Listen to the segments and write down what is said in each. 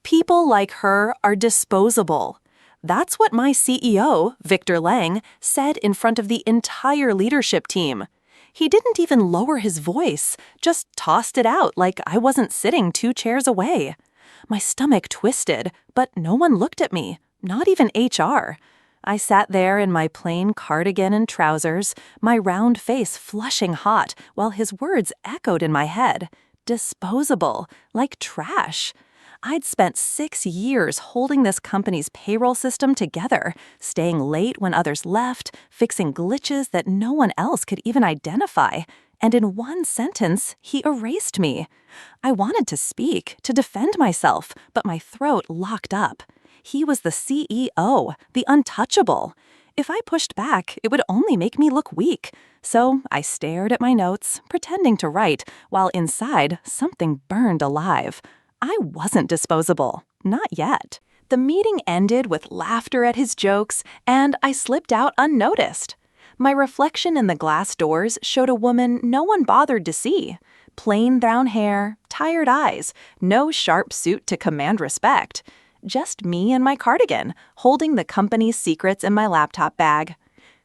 People like her are disposable. That's what my CEO, Victor Lang, said in front of the entire leadership team. He didn't even lower his voice, just tossed it out like I wasn't sitting 2 chairs away. My stomach twisted, but no one looked at me, not even HR. I sat there in my plain cardigan and trousers, my round face flushing hot, while his words echoed in my head. Disposable, like trash. I'd spent 6 years holding this company's payroll system together, staying late when others left, fixing glitches that no one else could even identify. And in one sentence, he erased me. I wanted to speak, to defend myself, but my throat locked up. He was the CEO, the untouchable. If I pushed back, it would only make me look weak. So I stared at my notes, pretending to write, while inside, something burned alive. I wasn't disposable. Not yet. The meeting ended with laughter at his jokes, and I slipped out unnoticed. My reflection in the glass doors showed a woman no one bothered to see. Plain brown hair, tired eyes, no sharp suit to command respect. Just me and my cardigan, holding the company's secrets in my laptop bag.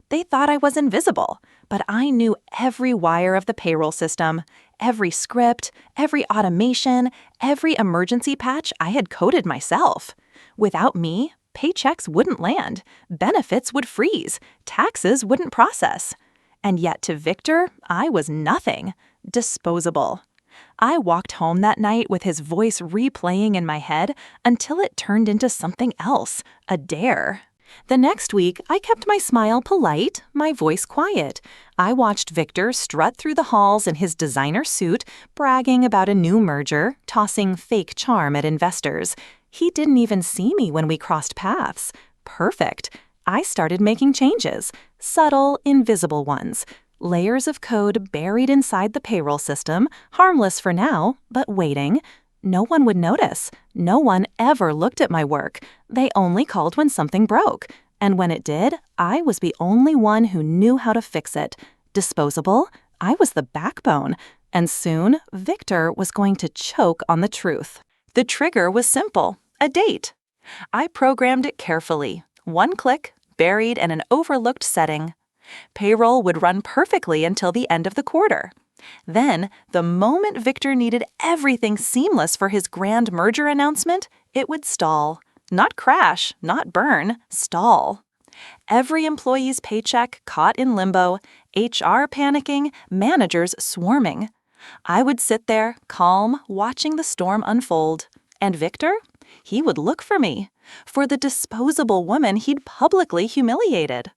They thought I was invisible, but I knew every wire of the payroll system, every script, every automation, every emergency patch I had coded myself. Without me, paychecks wouldn't land, benefits would freeze, taxes wouldn't process. And yet to Victor, I was nothing. Disposable. I walked home that night with his voice replaying in my head until it turned into something else, a dare. The next week, I kept my smile polite, my voice quiet. I watched Victor strut through the halls in his designer suit, bragging about a new merger, tossing fake charm at investors. He didn't even see me when we crossed paths. Perfect. I started making changes, subtle, invisible ones. Layers of code buried inside the payroll system, harmless for now, but waiting. No one would notice. No one ever looked at my work. They only called when something broke. And when it did, I was the only one who knew how to fix it. Disposable, I was the backbone. And soon, Victor was going to choke on the truth. The trigger was simple, a date. I programmed it carefully. 1 click, buried in an overlooked setting. Payroll would run perfectly until the end of the quarter. Then, the moment Victor needed everything seamless for his grand merger announcement, it would stall. Not crash, not burn, stall. Every employee's paycheck caught in limbo, HR panicking, managers swarming. I would sit there, calm, watching the storm unfold. And Victor? He would look for me, for the disposable woman he'd publicly humiliated.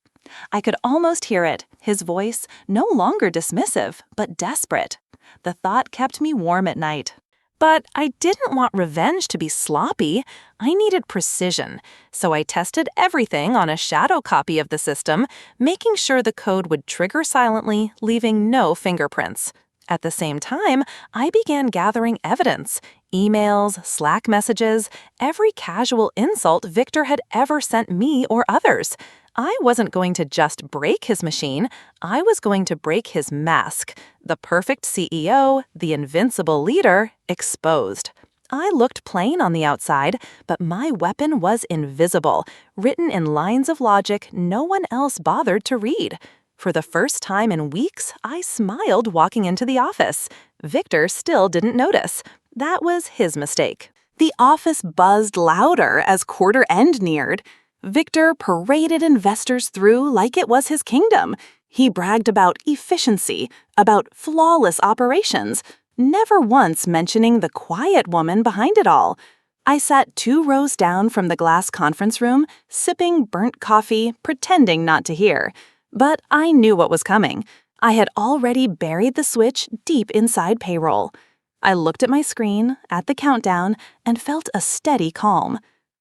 I could almost hear it, his voice, no longer dismissive, but desperate. The thought kept me warm at night. But I didn't want revenge to be sloppy. I needed precision, so I tested everything on a shadow copy of the system, making sure the code would trigger silently, leaving no fingerprints. At the same time, I began gathering evidence, emails, Slack messages, every casual insult Victor had ever sent me or others. I wasn't going to just break his machine, I was going to break his mask. The perfect CEO, the invincible leader, exposed. I looked plain on the outside, but my weapon was invisible, written in lines of logic no one else bothered to read. For the first time in weeks, I smiled walking into the office. Victor still didn't notice. That was his mistake. The office buzzed louder as quarter end neared. Victor paraded investors through like it was his kingdom. He bragged about efficiency, about flawless operations, never once mentioning the quiet woman behind it all. I sat 2 rows down from the glass conference room, sipping burnt coffee, pretending not to hear. But I knew what was coming. I had already buried the switch deep inside payroll. I looked at my screen, at the countdown, and felt a steady calm.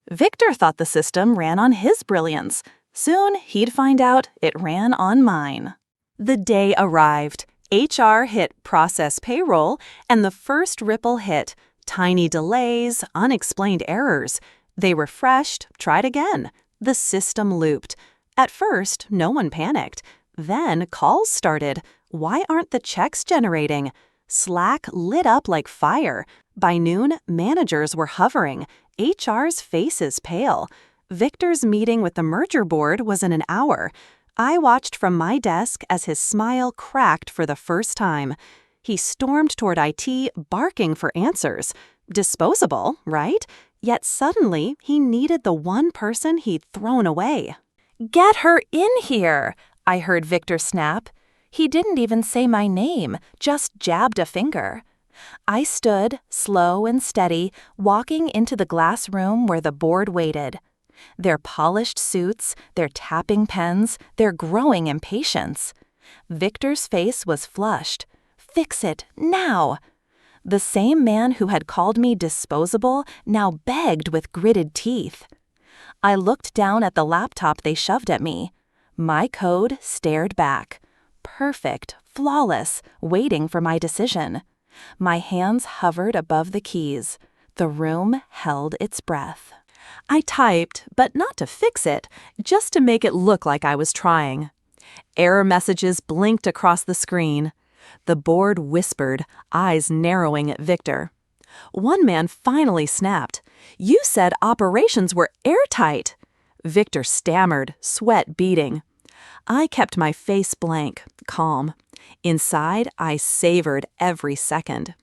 Victor thought the system ran on his brilliance. Soon, he'd find out it ran on mine. The day arrived. HR hit process payroll, and the first ripple hit. Tiny delays, unexplained errors. They refreshed, tried again. The system looped. At first, no one panicked. Then calls started. Why aren't the checks generating? Slack lit up like fire. By noon, managers were hovering. HR's face is pale. Victor's meeting with the merger board was in an hour. I watched from my desk as his smile cracked for the first time. He stormed toward IT, barking for answers. Disposable, right? Yet suddenly, he needed the one person he'd thrown away. "Get her in here," I heard Victor snap. He didn't even say my name, just jabbed a finger. I stood, slow and steady, walking into the glass room where the board waited. Their polished suits, their tapping pens, their growing impatience. Victor's face was flushed. "Fix it, now!" The same man who had called me disposable now begged with gritted teeth. I looked down at the laptop they shoved at me. My code stared back. Perfect, flawless, waiting for my decision. My hands hovered above the keys. The room held its breath. I typed, but not to fix it, just to make it look like I was trying. Error messages blinked across the screen. The board whispered, eyes narrowing at Victor. One man finally snapped. "You said operations were airtight." Victor stammered, sweat beading. I kept my face blank, calm. Inside, I savored every second.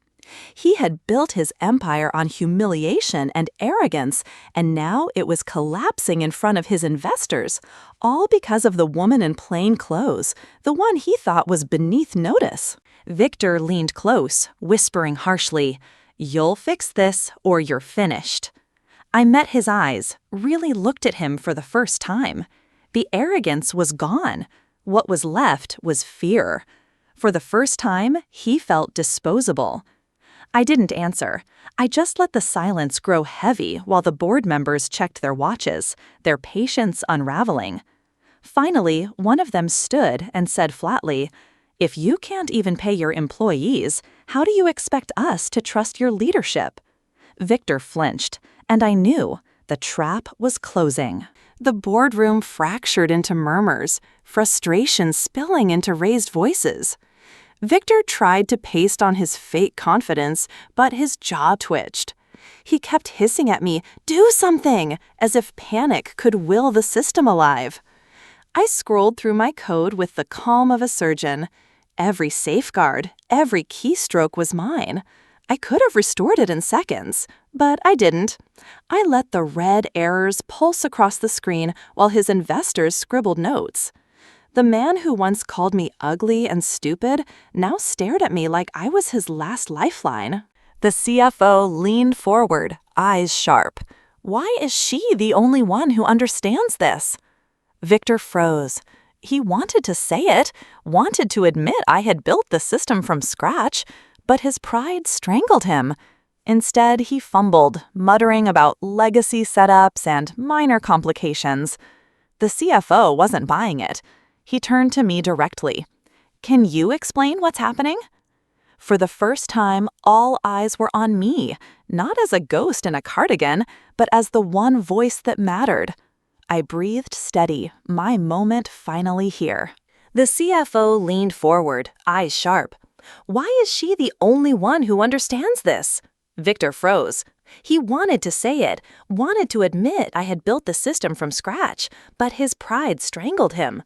He had built his empire on humiliation and arrogance, and now it was collapsing in front of his investors, all because of the woman in plain clothes, the one he thought was beneath notice. Victor leaned close, whispering harshly, "You'll fix this, or you're finished." I met his eyes, really looked at him for the first time. The arrogance was gone. What was left was fear. For the first time, he felt disposable. I didn't answer. I just let the silence grow heavy while the board members checked their watches, their patience unraveling. Finally, one of them stood and said flatly, "If you can't even pay your employees, how do you expect us to trust your leadership?" Victor flinched, and I knew the trap was closing. The boardroom fractured into murmurs, frustration spilling into raised voices. Victor tried to paste on his fake confidence, but his jaw twitched. He kept hissing at me, "Do something," as if panic could will the system alive. I scrolled through my code with the calm of a surgeon. Every safeguard, every keystroke was mine. I could have restored it in seconds, but I didn't. I let the red errors pulse across the screen while his investors scribbled notes. The man who once called me ugly and stupid now stared at me like I was his last lifeline. The CFO leaned forward, eyes sharp. Why is she the only one who understands this? Victor froze. He wanted to say it, wanted to admit I had built the system from scratch, but his pride strangled him. Instead, he fumbled, muttering about legacy setups and minor complications. The CFO wasn't buying it. He turned to me directly. "Can you explain what's happening?" For the first time, all eyes were on me, not as a ghost in a cardigan, but as the one voice that mattered. I breathed steady, my moment finally here. The CFO leaned forward, eyes sharp. "Why is she the only one who understands this?" Victor froze. He wanted to say it, wanted to admit I had built the system from scratch, but his pride strangled him.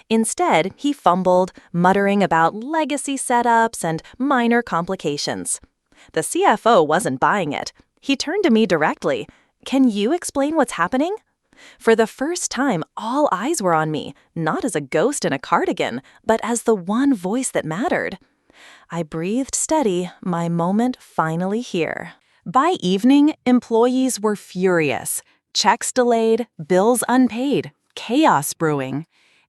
Instead, he fumbled, muttering about legacy setups and minor complications. The CFO wasn't buying it. He turned to me directly. "Can you explain what's happening?" For the first time, all eyes were on me, not as a ghost in a cardigan, but as the one voice that mattered. I breathed steady, my moment finally here. By evening, employees were furious. Checks delayed, bills unpaid, chaos brewing.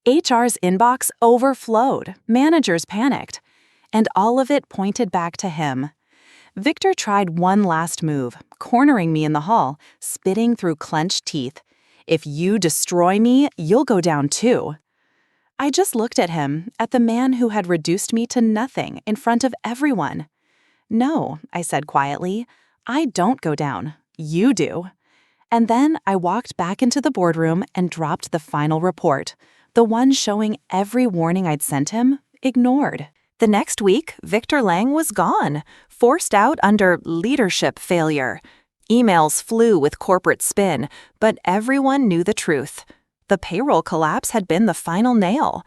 HR's inbox overflowed, managers panicked. And all of it pointed back to him. Victor tried one last move, cornering me in the hall, spitting through clenched teeth. "If you destroy me, you'll go down too." I just looked at him, at the man who had reduced me to nothing in front of everyone. "No," I said quietly, "I don't go down. You do." And then I walked back into the boardroom and dropped the final report, the one showing every warning I'd sent him, ignored. The next week, Victor Lang was gone, forced out under leadership failure. Emails flew with corporate spin, but everyone knew the truth. The payroll collapse had been the final nail.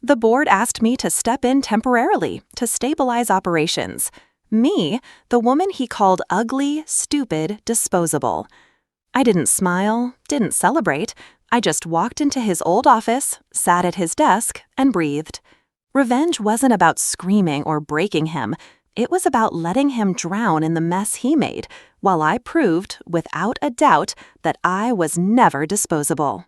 The board asked me to step in temporarily to stabilize operations. Me, the woman he called ugly, stupid, disposable. I didn't smile, didn't celebrate. I just walked into his old office, sat at his desk, and breathed. Revenge wasn't about screaming or breaking him. It was about letting him drown in the mess he made, while I proved, without a doubt, that I was never disposable.